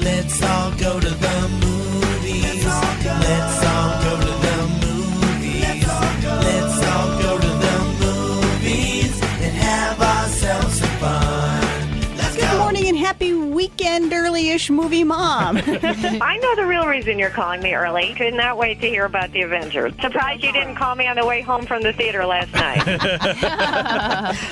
Let's all go to the movies. Let's all go to the movies. Let's all go to the movies and have ourselves some fun. Good morning and happy weekend, early-ish movie mom. I know the real reason you're calling me early. Could not wait to hear about the Avengers. Surprised you didn't call me on the way home from the theater last night.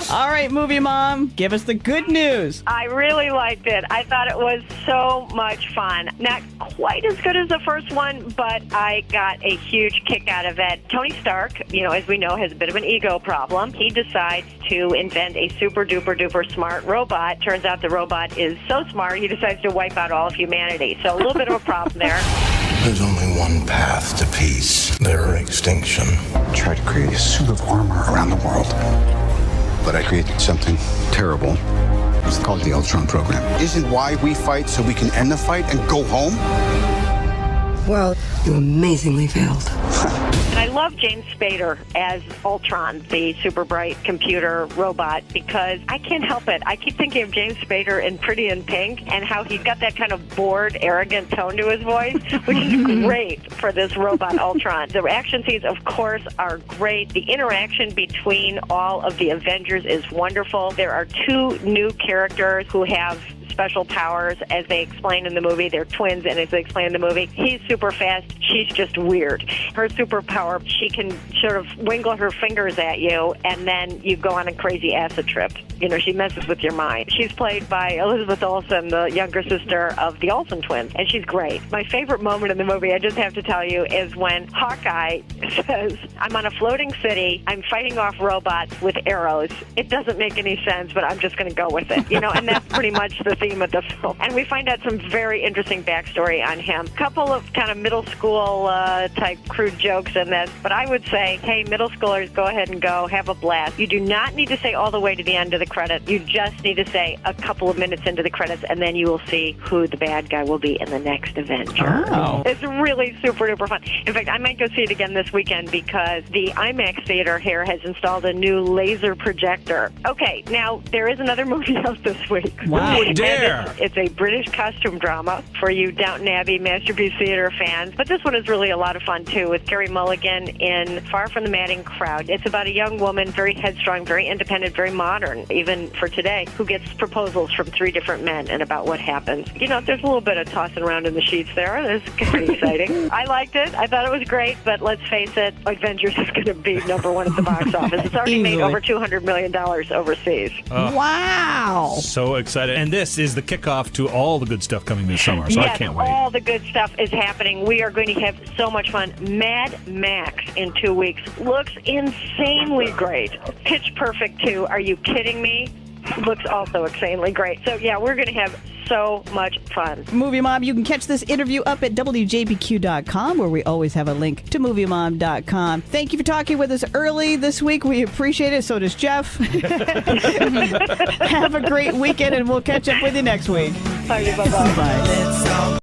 All right, movie mom, give us the good news. I really liked it. I thought it was so much fun. Not quite as good as the first one, but I got a huge kick out of it. Tony Stark, as we know, has a bit of an ego problem. He decides to invent a super-duper-duper smart robot. Turns out the robot is so smart, he decides to wipe out all of humanity. So a little bit of a problem there. There's only one path to peace, their extinction. Tried to create a suit of armor around the world, but I created something terrible. It's called the Ultron program. Isn't why we fight so we can end the fight and go home? Well, you amazingly failed. And I love James Spader as Ultron, the super bright computer robot, because I can't help it. I keep thinking of James Spader in Pretty in Pink and how he's got that kind of bored, arrogant tone to his voice, which is great for this robot Ultron. The action scenes, of course, are great. The interaction between all of the Avengers is wonderful. There are two new characters who have special powers, as they explain in the movie. They're twins, and as they explain in the movie, he's super fast, she's just weird. Her superpower, she can sort of wiggle her fingers at you, and then you go on a crazy acid trip. She messes with your mind. She's played by Elizabeth Olsen, the younger sister of the Olsen twins, and she's great. My favorite moment in the movie, I just have to tell you, is when Hawkeye says, I'm on a floating city, I'm fighting off robots with arrows. It doesn't make any sense, but I'm just going to go with it. And that's pretty much the theme of the film. And we find out some very interesting backstory on him. Couple of kind of middle school type crude jokes in this, but I would say, hey, middle schoolers, go ahead and go, have a blast. You do not need to stay all the way to the end of the credits. You just need to stay a couple of minutes into the credits, and then you will see who the bad guy will be in the next Avenger. Oh. It's really super duper fun. In fact, I might go see it again this weekend because the IMAX theater here has installed a new laser projector. Okay, now there is another movie out this week. Wow. And it's a British costume drama for you Downton Abbey Masterpiece Theater fans. But this one is really a lot of fun, too, with Carey Mulligan in Far From the Madding Crowd. It's about a young woman, very headstrong, very independent, very modern, even for today, who gets proposals from 3 different men and about what happens. There's a little bit of tossing around in the sheets there. It's pretty exciting. I liked it. I thought it was great, but let's face it, Avengers is going to be #1 at the box office. It's already made over $200 million overseas. Wow. So excited. And this is the kickoff to all the good stuff coming this summer, so yes, I can't wait. All the good stuff is happening. We are going to have so much fun. Mad Max in 2 weeks looks insanely great. Pitch Perfect 2, are you kidding me? Looks also insanely great. So, yeah, we're going to have so much fun. Movie Mom, you can catch this interview up at WJBQ.com, where we always have a link to MovieMom.com. Thank you for talking with us early this week. We appreciate it. So does Jeff. Have a great weekend, and we'll catch up with you next week. Bye-bye. Bye.